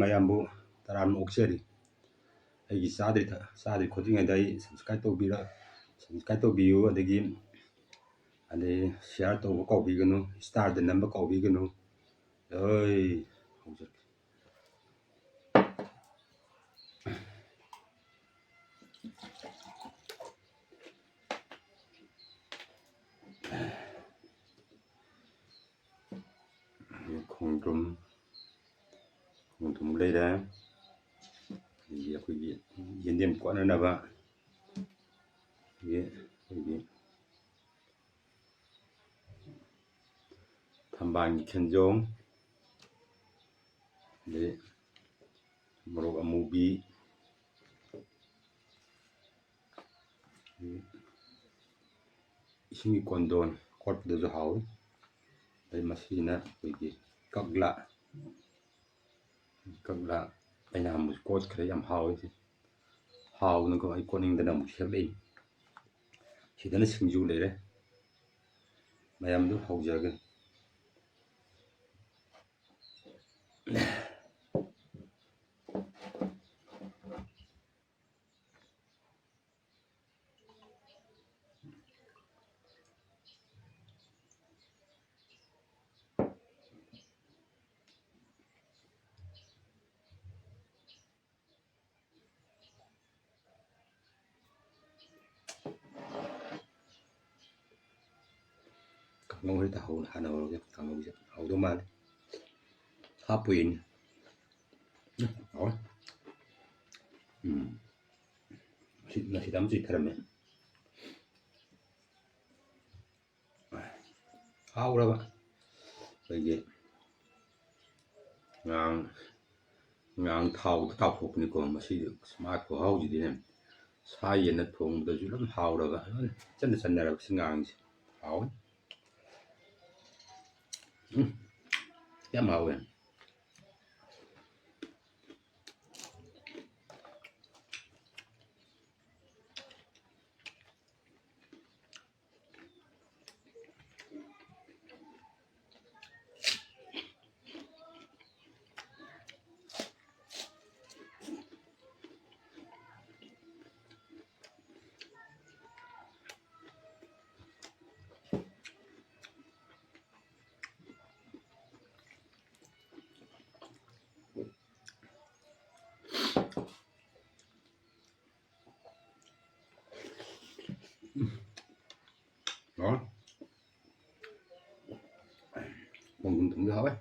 mayambu taran okseri aigi sadri khotinga dai subscribe to biu adagi ade share to ko biganu star the number ko biganu oi hojak khongdrum leida ya kugi yendem ko na ba ye kugi thambang khenjong de morok amubi isingi kondon kot de zo haw dai masina kugi kagla aina mus kot khre yam haw na ko ai koning da mu shebe sidana singju le mayam du hawjaga ngồi ta hầu hà nội cái thằng ngồi hầu đâu mà hấp quyền đó là thì đám gì thật mẹ hao đâu bạn vậy gì ngang thầu phục này còn mà xí được smart của hao gì thế này sai gì nó thùng từ lắm hao đâu bạn chân là sân này là ngang hao ya mau ya đó còn cũng được ấy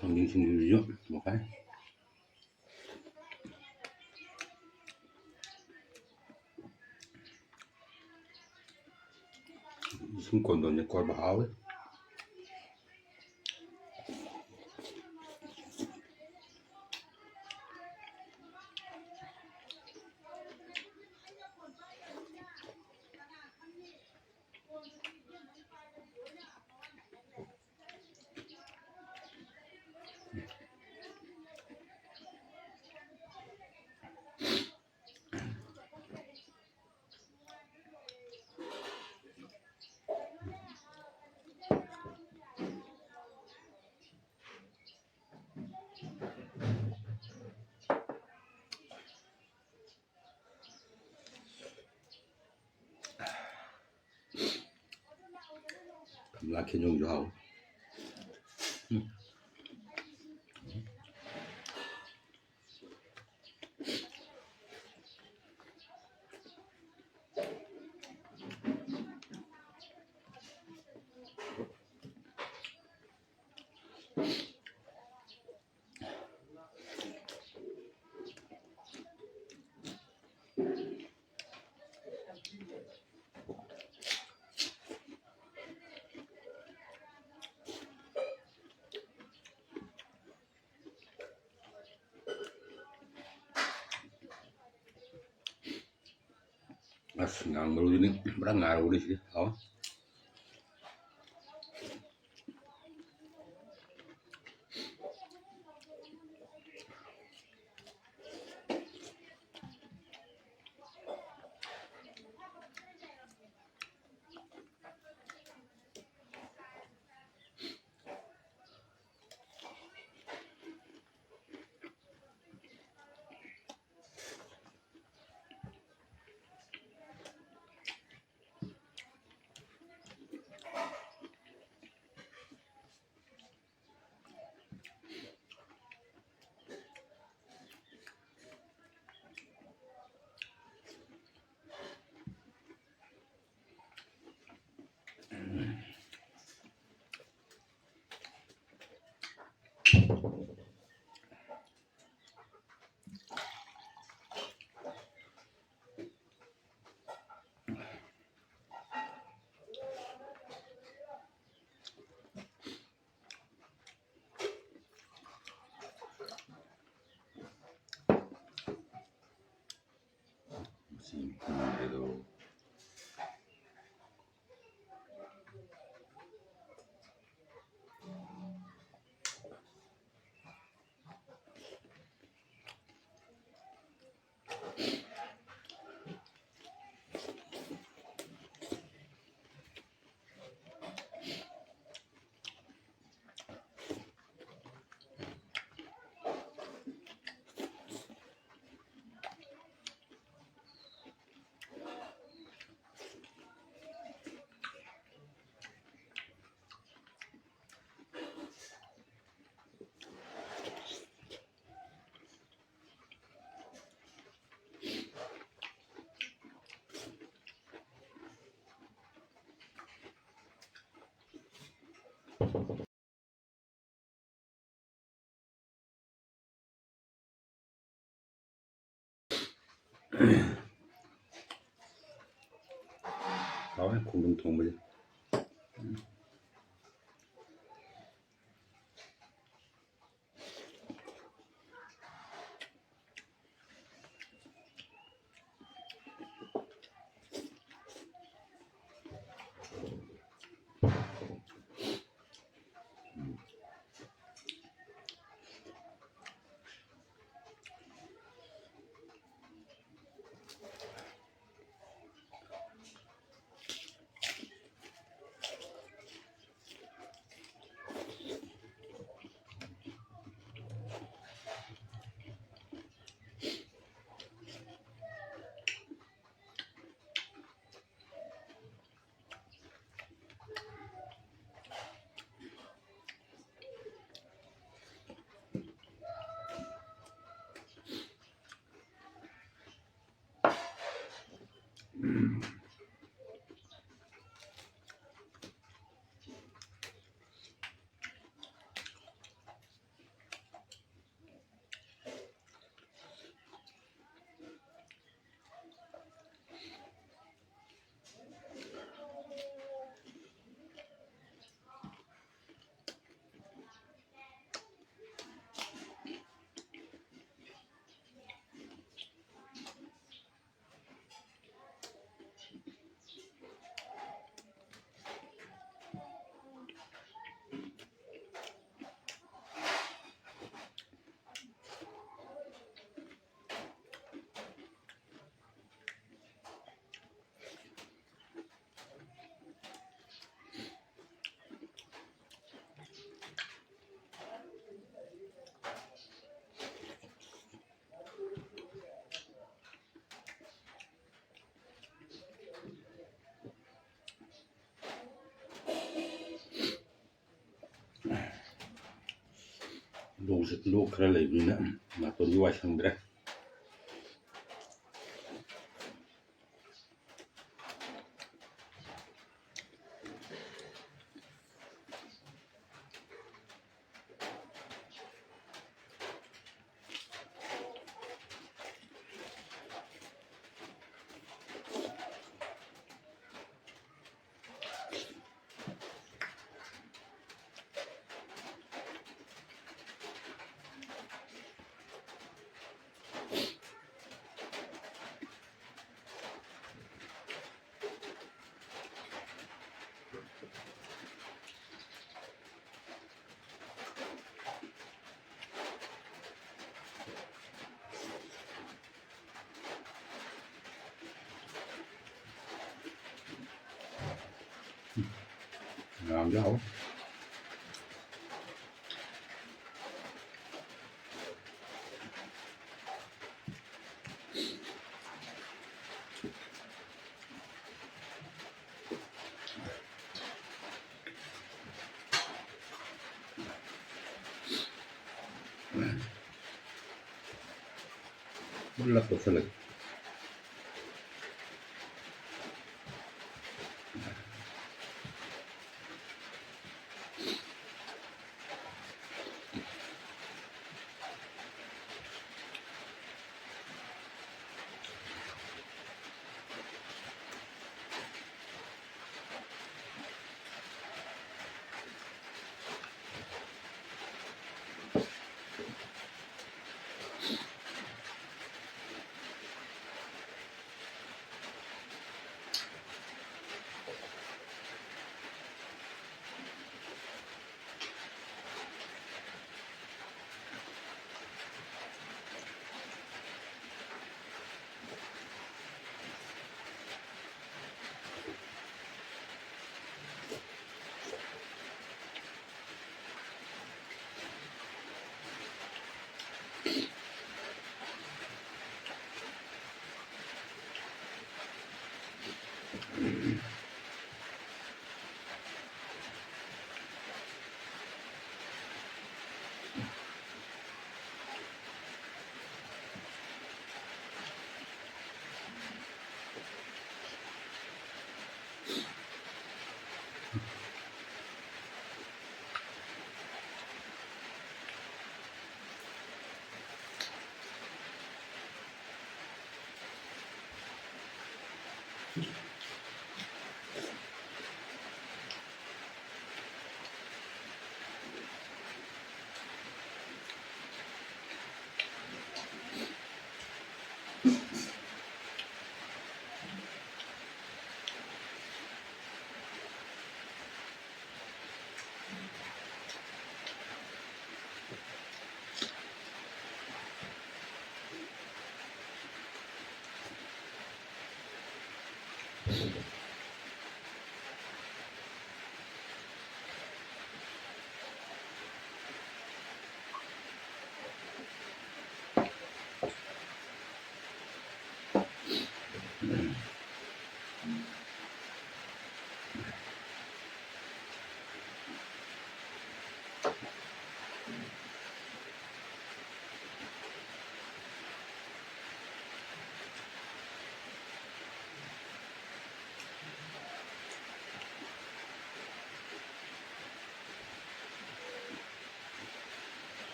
thằng đi xin rượu một cái không còn đồ nhà coi báo ấy la khenyong jo hao ngang baru ini berang ngaruh di sini oh pero đó cùng đồng thùng bây giờ Låg kralevina na to ni Washandra. Làm chứ không bất lực của lực